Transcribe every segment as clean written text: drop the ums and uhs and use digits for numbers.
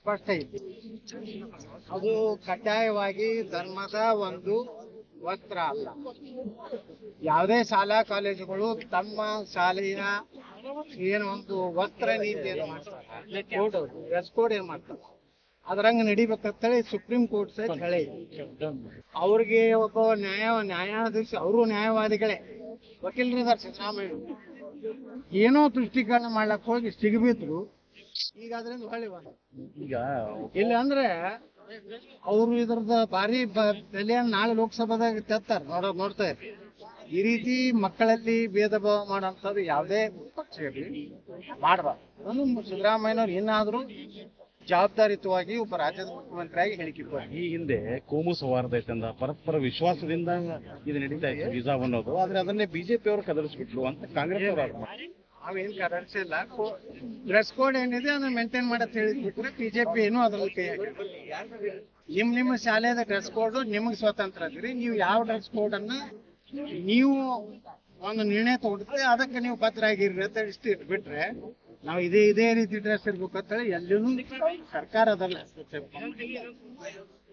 ಸ್ಪಷ್ಟ ಐತಿ. ಅದು ಕಡ್ಡಾಯವಾಗಿ ಧರ್ಮದ ಒಂದು ವಸ್ತ್ರ ಅಲ್ಲ. ಯಾವುದೇ ಶಾಲಾ ಕಾಲೇಜುಗಳು ತಮ್ಮ ಶಾಲೆಯ ಏನು ಒಂದು ವಸ್ತ್ರ ನೀತಿಯನ್ನು ಮಾಡ್ತಾರೆ, ಕೋಡ್ ಡ್ರೆಸ್ ಕೋಡ್ ಏನ್ ಮಾಡ್ತಾರೆ, ಅದ್ರಂಗ ನಡಿಬೇಕಂತೇಳಿ ಸುಪ್ರೀಂ ಕೋರ್ಟ್ ಸಹಿತ ಹೇಳಿ. ಅವ್ರಿಗೆ ಒಬ್ಬ ನ್ಯಾಯಾಧೀಶ, ಅವರು ನ್ಯಾಯವಾದಿಗಳೇ, ವಕೀಲರು ಇದಾರೆ ಸಿದ್ದರಾಮಯ್ಯ. ಏನೋ ದೃಷ್ಟೀಕರಣ ಮಾಡ್ಲಕ್ ಹೋಗಿ ಸಿಗಬಿದ್ರು. ಈಗ ಅದ್ರಿಂದ ಹೊಳ್ಳಿ ಈಗ ಇಲ್ಲ ಅಂದ್ರೆ ಅವರು ಇದ್ರದ ಭಾರಿ ಬೆಲೆಯನ್ನು ನಾಳೆ ಲೋಕಸಭಾದಾಗ ತೆತ್ತಾರೆ. ನೋಡ್ತಾ ಇರ್ರಿ, ಈ ರೀತಿ ಮಕ್ಕಳಲ್ಲಿ ಭೇದ ಭಾವ ಮಾಡೋಂಥದ್ದು ಯಾವುದೇ ಪಕ್ಷ ಇರಲಿ ಮಾಡಬಾರ್ದು. ಅದನ್ನು ಸಿದ್ದರಾಮಯ್ಯನವ್ರು ಏನಾದರೂ ಜವಾಬ್ದಾರಿಯುತವಾಗಿ ಒಬ್ಬ ರಾಜ್ಯದ ಮುಖ್ಯಮಂತ್ರಿಯಾಗಿ ಹೇಳಿಕೆ ಕೊಡ್ತಾರೆ. ಈ ಹಿಂದೆ ಕೋಮು ಸೌಹಾರ್ದ ಐತಂದ ಪರಸ್ಪರ ವಿಶ್ವಾಸದಿಂದ ಇದು ನಡೀತಾ ಇತ್ತು ವೀಸಾ ಅನ್ನೋದು, ಆದ್ರೆ ಅದನ್ನೇ ಬಿಜೆಪಿ ಅವರು ಕದಲಿಸ್ಬಿಟ್ರು ಅಂತ ಕಾಂಗ್ರೆಸ್ ಅವರು. ನಾವೇನ್ ಕದರ್ಸಿಲ್ಲ. ಡ್ರೆಸ್ ಕೋಡ್ ಏನಿದೆ ಅದನ್ನ ಮೇಂಟೈನ್ ಮಾಡತ್ ಹೇಳಿದ್ಬಿಟ್ರೆ ಬಿಜೆಪಿ ಏನು ಅದ್ರಲ್ಲಿ ಕೈ ಹಾಕಿಲ್ಲ. ನಿಮ್ಮ ಶಾಲೆಯ ಡ್ರೆಸ್ ಕೋಡ್ ನಿಮಗೆ ಸ್ವತಂತ್ರ ಅದ್ರಿ. ನೀವು ಯಾವ ಡ್ರೆಸ್ ಕೋಡ್ ಅನ್ನ ನೀವು ಒಂದು ನಿರ್ಣಯ ತಗೊಂಡ್ರೆ ಅದಕ್ಕೆ ನೀವು ಬದ್ಧ ಆಗಿರ್ರಿ ಅಂತ ಇಷ್ಟು ಇಟ್ಬಿಟ್ರೆ, ನಾವು ಇದೇ ರೀತಿ ಡ್ರೆಸ್ ಇರ್ಬೇಕು ಅಂತ ಹೇಳಿ ಎಲ್ಲೂ ಸರ್ಕಾರದಲ್ಲಿ ಹಸ್ತಕ್ಷೇಪ,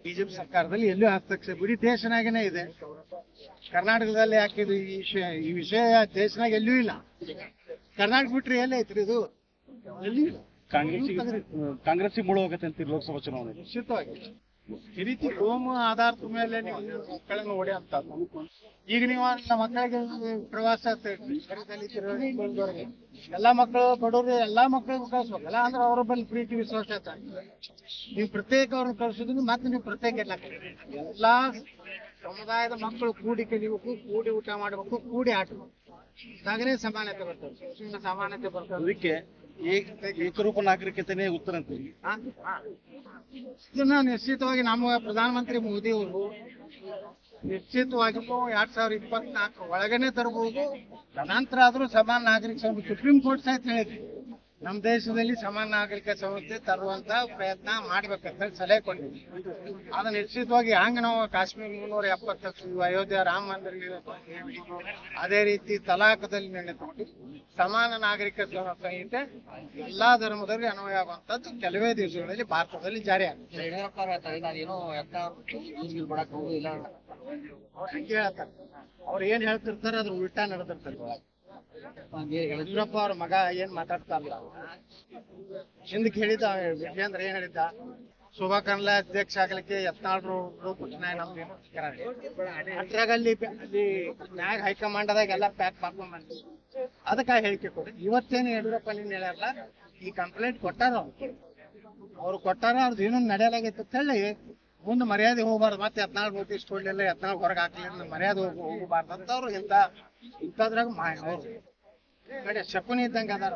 ಬಿಜೆಪಿ ಸರ್ಕಾರದಲ್ಲಿ ಎಲ್ಲೂ ಹಸ್ತಕ್ಷೇಪ ಇಡೀ ದೇಶನಾಗೇನೆ ಇದೆ. ಕರ್ನಾಟಕದಲ್ಲಿ ಹಾಕಿದ್ರು ಈ ವಿಷಯ ದೇಶನಾಗ ಎಲ್ಲೂ ಇಲ್ಲ. ಕರ್ನಾಟಕ ಬಿಟ್ರೆ ಎಲ್ಲ ಐತ್ರಿ ಇದು, ಎಲ್ಲಿ ಕಾಂಗ್ರೆಸ್ ಮುಳು ಹೋಗತ್ತೆ ಅಂತ ಲೋಕಸಭಾ ಚುನಾವಣೆ. ನಿಶ್ಚಿತವಾಗಿ ಈ ರೀತಿ ಕೋಮು ಆಧಾರದ ಮೇಲೆ ನೀವು ಮಕ್ಕಳನ್ನು ಹೊಡೆಯಂತ. ಈಗ ನೀವು ಮಕ್ಕಳಿಗೆ ಪ್ರವಾಸ ಎಲ್ಲಾ ಮಕ್ಕಳು ಬಡವರು ಎಲ್ಲಾ ಮಕ್ಕಳಿಗೂ ಕಳ್ಸ್ಬೇಕಲ್ಲ, ಅಂದ್ರೆ ಅವ್ರ ಬಳಿ ಪ್ರೀತಿ ವಿಶ್ವಾಸ ನೀವು ಪ್ರತ್ಯೇಕ ಅವ್ರನ್ನ ಕಳ್ಸೋದ್ರಿಂದ ಮತ್ತೆ ನೀವು ಪ್ರತ್ಯೇಕ ಎಲ್ಲಾ ಸಮುದಾಯದ ಮಕ್ಕಳು ಕೂಡಿ ಕಲಿಬೇಕು, ಕೂಡಿ ಊಟ ಮಾಡಬೇಕು, ಕೂಡಿ ಆಟಬೇಕು. ಹಾಗನೇ ಸಮಾನತೆ ಬರ್ತದೆ, ಸುಮ್ಮನೆ ಸಮಾನತೆ ಬರ್ತದೆ. ಅದಕ್ಕೆ ಏಕರೂಪ ನಾಗರಿಕತೆನೇ ಉತ್ತರ ಅಂತ. ಇದನ್ನ ನಿಶ್ಚಿತವಾಗಿ ನಮ್ಮ ಪ್ರಧಾನಮಂತ್ರಿ ಮೋದಿ ಅವರು ನಿಶ್ಚಿತವಾಗಿಯೂ 2024 ಒಳಗನೆ ತರಬಹುದು. ನಂತರ ಆದ್ರೂ ಸಮಾನ ನಾಗರಿಕ ಸಂಸ್ಥೆ ಸುಪ್ರೀಂ ಕೋರ್ಟ್ ಸಹಿತ ಹೇಳಿದ್ರಿ, ನಮ್ಮ ದೇಶದಲ್ಲಿ ಸಮಾನ ನಾಗರಿಕ ಸಂಸ್ಥೆ ತರುವಂತ ಪ್ರಯತ್ನ ಮಾಡ್ಬೇಕಂತ ಸಲಹೆ ಕೊಟ್ಟಿದ್ವಿ. ಅದು ನಿಶ್ಚಿತವಾಗಿ ಹಂಗ ನಾವು ಕಾಶ್ಮೀರ 370 ಅಯೋಧ್ಯ ರಾಮ ಮಂದಿರ, ಅದೇ ರೀತಿ ತಲಾಖದಲ್ಲಿ ನಿರ್ಣಯ ತಗೊಂಡು ಸಮಾನ ನಾಗರಿಕ ಸಂಹಿತೆ ಎಲ್ಲಾ ಧರ್ಮದವರಿಗೆ ಅನ್ವಯ ಆಗುವಂತದ್ದು ಕೆಲವೇ ದಿವಸಗಳಲ್ಲಿ ಭಾರತದಲ್ಲಿ ಜಾರಿ ಆಗುತ್ತೆ. ಹಂಗೆ ಹೇಳ್ತಾರೆ, ಅವ್ರು ಏನ್ ಹೇಳ್ತಿರ್ತಾರೆ ಅದ್ರ ಉಲ್ಟಾ ನಡೆದಿರ್ತಾರೆ. ಯಡಿಯೂರಪ್ಪ ಅವ್ರ ಮಗ ಏನ್ ಮಾತಾಡ್ತಾರಲ್ಲ, ಹಿಂದಕ್ಕೆ ಹೇಳಿದ ವಿಜೇಂದ್ರ ಏನ್ ಹೇಳಿದ್ದ, ಶೋಭಾ ಕರಂದ್ಲಾಜೆ ಅಧ್ಯಕ್ಷ ಆಗ್ಲಿಕ್ಕೆ ಯತ್ನಾಳ್ರು ನಮ್ದೇನು ಅದ್ರಾಗ ಅಲ್ಲಿ ನ್ಯಾಯ ಹೈಕಮಾಂಡದಾಗ ಎಲ್ಲ ಪ್ಯಾಕ್ ಮಾಡ್ಕೊಂಡ್ ಬಂದ್ವಿ. ಅದಕ್ಕೆ ಹೇಳಿಕೆ ಕೊಡಿ. ಇವತ್ತೇನು ಯಡಿಯೂರಪ್ಪ ನಿನ್ನ ಹೇಳ್ಯಾರಲ್ಲ, ಈ ಕಂಪ್ಲೇಂಟ್ ಕೊಟ್ಟಾರ ಅವ್ರು ಕೊಟ್ಟಾರ, ಅವ್ರದ್ದು ಏನೊಂದು ನಡೆಯಲಾಗೈತೆ ಅಂತ ಹೇಳಿ ಮುಂದೆ ಮರ್ಯಾದೆ ಹೋಗ್ಬಾರ್ದು. ಮತ್ತೆ 14 ನೋಟಿಸ್ ಕೊಡ್ಲಿಲ್ಲ, 14 ಹೊರಗೆ ಹಾಕ್ಲಿಲ್ಲ, ಮರ್ಯಾದೆ ಹೋಗ್ಬಾರ್ದು ಅಂತ ಅವ್ರು ಇಂಥದ್ರಾಗ ಅವ್ರು ಶಕುನಿ ಇದ್ದಂಗೆ ಅದಾರ.